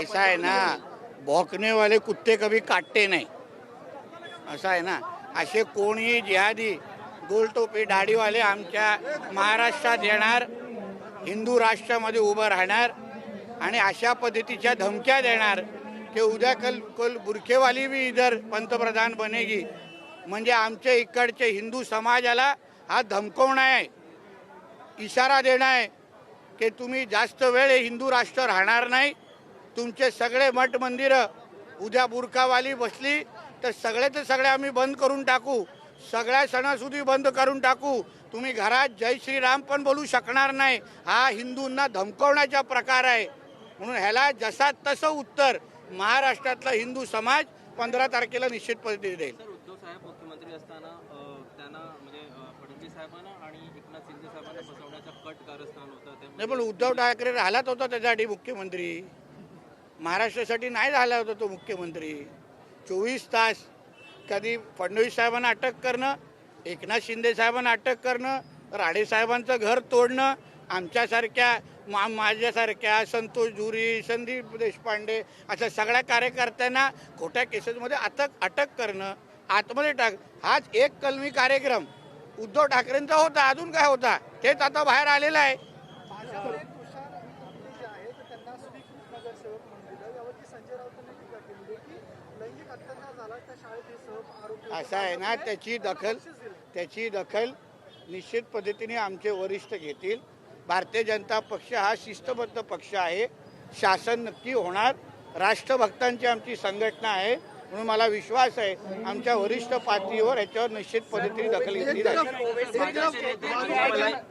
ऐसा है ना, भौंकने वाले कुत्ते कभी काटते नाही, असं आहे ना. असे कोणी जिहादी गोलटोपी दाढीवाले आमच्या महाराष्ट्रात येणार, हिंदू राष्ट्रामध्ये उभं राहणार आणि अशा पद्धतीच्या धमक्या देणार की उद्या कल बुरखेवाली भी इधर पंतप्रधान बनेगी. म्हणजे आमच्या इकडचे हिंदू समाजाला हा धमकवणं आहे, इशारा देणं आहे की तुम्ही जास्त वेळ हिंदू राष्ट्र राहणार नाही. तुमचे सगळे मठ मंदिरं उद्या बुरखावाली बसली तर सगळे आम्ही बंद करून टाकू, सगळ्या सणासुदी बंद करून टाकू. तुम्ही घरात जय श्रीराम पण बोलू शकणार नाही. हा हिंदूंना धमकवण्याचा प्रकार आहे. म्हणून ह्याला जसा तसं उत्तर महाराष्ट्रातला हिंदू समाज 15 तारखेला निश्चित पद्धतीने देईल. उद्धव साहेब मुख्यमंत्री असताना त्यांना म्हणजे फडणवीस साहेबांना आणि एकनाथ शिंदे साहेबांना बसवण्याचा कट कारस्थान होतं. नाही, पण उद्धव ठाकरे राहिलाच होता त्याच्यासाठी मुख्यमंत्री. महाराष्ट्रासाठी नाही झाला होता तो मुख्यमंत्री. 24 तास कधी फडणवीस साहेबांना अटक करणं, एकनाथ शिंदे साहेबांना अटक करणं, राणे साहेबांचं घर तोडणं, आमच्यासारख्या माझ्यासारख्या संतोष झुरी, संदीप देशपांडे अशा सगळ्या कार्यकर्त्यांना खोट्या केसेसमध्ये अटक करणं, आतमध्ये हाच एक कलमी कार्यक्रम उद्धव ठाकरेंचा होता. अजून काय होता तेच आता बाहेर आलेलं आहे. असं आहे ना, त्याची दखल निश्चित पद्धतीने आमचे वरिष्ठ घेतील. भारतीय जनता पक्ष हा शिस्तबद्ध पक्ष आहे. शासन नक्की होणार. राष्ट्रभक्तांची आमची संघटना आहे, म्हणून मला विश्वास आहे आमच्या वरिष्ठ पातळीवर याच्यावर निश्चित पद्धतीने दखल घेतली जाईल.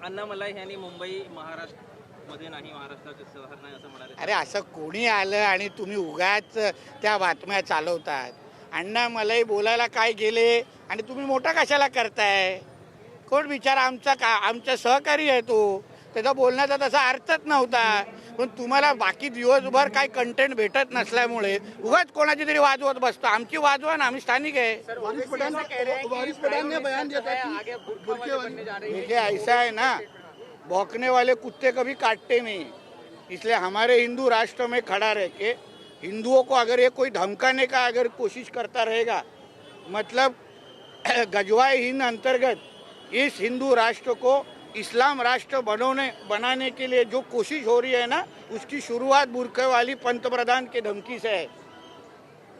अण्णामलाई यांनी मुंबई महाराष्ट्रामध्ये नाही, महाराष्ट्रात शहर नाही असं म्हणाले. अरे असं कोणी आलं आणि तुम्ही उगाच त्या बातम्या चालवतात. अण्णामलाई बोलायला काय गेले आणि तुम्ही मोठा कशाला करताय? कोण बिचारा आमचा सहकारी आहे तो, त्याचा बोलण्याचा तसा अर्थच नव्हता. पण तुम्हाला बाकी दिवसभर काय कंटेंट भेटत नसल्यामुळे उगाच कोणाची तरी वाजवत बसतो. आमची वाजवा ना, आम्ही स्थानिक आहे. देखिए ऐसा है ना, भौंकने वाले कुत्ते कभी काटते नहीं, इसलिए हमारे हिंदू राष्ट्र में खड़ा रह के हिंदुओं को अगर ये कोई धमकाने का अगर कोशिश करता रहेगा, मतलब गजवाए हिंद अंतर्गत इस हिंदू राष्ट्र को इस्लाम राष्ट्र बनाने के लिए जो कोशिश हो रही है ना, उसकी शुरुआत बुरखे वाली पंतप्रधान के धमकी से है.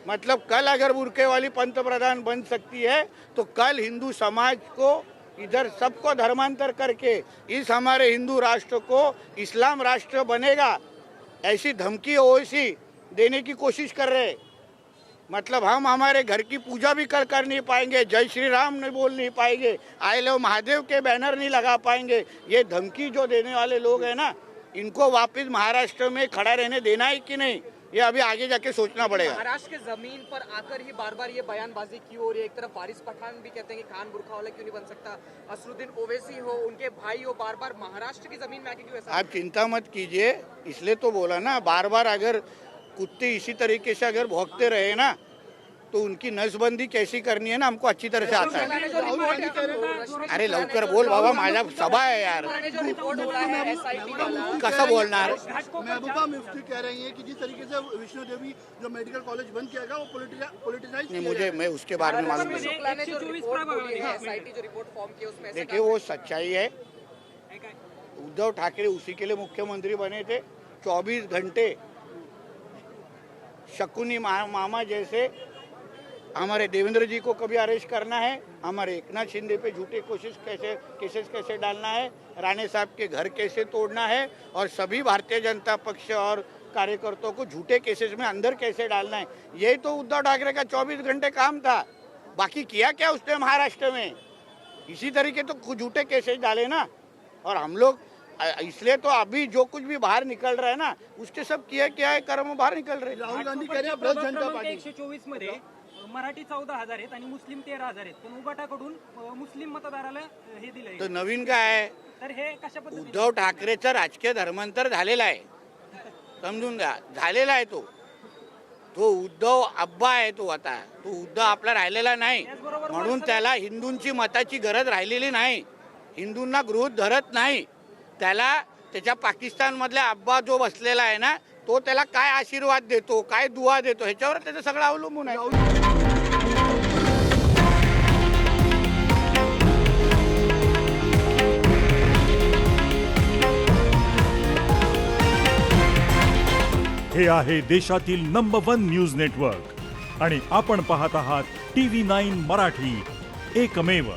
मतलब कल अगर बुरखे वाली पंतप्रधान बन सकती है तो कल हिंदू समाज को इधर सबको धर्मांतर करके इस हमारे हिंदू राष्ट्र को इस्लाम राष्ट्र बनेगा, ऐसी धमकी ओवैसी देने की कोशिश कर रहे. मतलब हम हमारे घर की पूजा भी कर नहीं पाएंगे, जय श्री राम नहीं बोल नहीं पाएंगे, I love Mahadev K banner नहीं लगा पाएंगे. ये धमकी जो देने वाले लोग हैं ना, इनको वापस महाराष्ट्र में खड़ा रहने देना है कि नहीं, ये अभी आगे जाके सोचना पड़ेगा. महाराष्ट्र के जमीन पर आकर ही बार बार ये बयानबाजी की हो रही है. एक तरफ वारिस पठान भी कहते हैं कि खान बुरखा वाला क्यों नहीं बन सकता, असरुद्दीन ओवैसी हो, उनके भाई हो, बार बार महाराष्ट्र की जमीन में आके क्यों ऐसा. आप चिंता मत कीजिए, इसलिए तो बोला ना, बार बार अगर कुत्ते इसी तरीके से अगर भौंकते रहे ना तो उनकी नसबंदी कैसी करनी है ना, हमको अच्छी तरह से आता है. अरे लवकर बोल बाबा, माझा सभा है यार, कसं बोलणार. महबूबा मुफ्ती कह रही हैं कि जिस तरीके से विष्णु देवी जो मेडिकल कॉलेज बंद किया गया वो पॉलिटिसाइज नहीं, मैं उसके बारे में मालूम नहीं. देखिए वो सच्चाई है. उद्धव ठाकरे उसी के लिए मुख्यमंत्री बने थे. 24 घंटे शकुनी मामा जैसे हमारे देवेंद्र जी को कभी अरेस्ट करना है, हमारे एकनाथ शिंदे पे झूठे केसेस कैसे डालना है, राणे साहब के घर कैसे तोड़ना है और सभी भारतीय जनता पक्ष और कार्यकर्ताओं को झूठे केसेस में अंदर कैसे डालना है, यही तो उद्धव ठाकरे का 24 घंटे काम था. बाकी किया क्या उसने महाराष्ट्र में? इसी तरीके तो झूठे केसेस डाले ना. और हम लोग इसलिए तो अभी जो कुछ भी बाहर निकल रहा है ना, उसके सब क्या है कर्म बाहर निकल रहे. राहुल गांधी कह रहे हैं भारतीय जनता पार्टी 124 मध्ये मराठी 14,000 आहेत आणि मुस्लिम 13,000 आहेत, पण उबाटाकडून मुस्लिम मतदाराला हे दिलंय. तर नवीन काय आहे, तर हे कशा पद्धतीने उद्धव ठाकरेचं राजकीय धर्मांतर झालेलं आहे, समजून घ्या, झालेला आहे. तो उद्धव अब्बा आहे. तो आता तो उद्धव आपला राहिलेला नाही, म्हणून त्याला हिंदूंची मताची गरज राहिलेली नाही, हिंदूंना गृहीत धरत नाही. त्याला त्याच्या पाकिस्तान मधल्या अब्बा जो बसलेला आहे ना, तो त्याला काय आशीर्वाद देतो, काय दुआ देतो, ह्याच्यावर त्याचं सगळं अवलंबून आहे. हे आहे देशातील नंबर 1 न्यूज नेटवर्क आणि आपण पाहत आहात TV9 मराठी, एकमेव.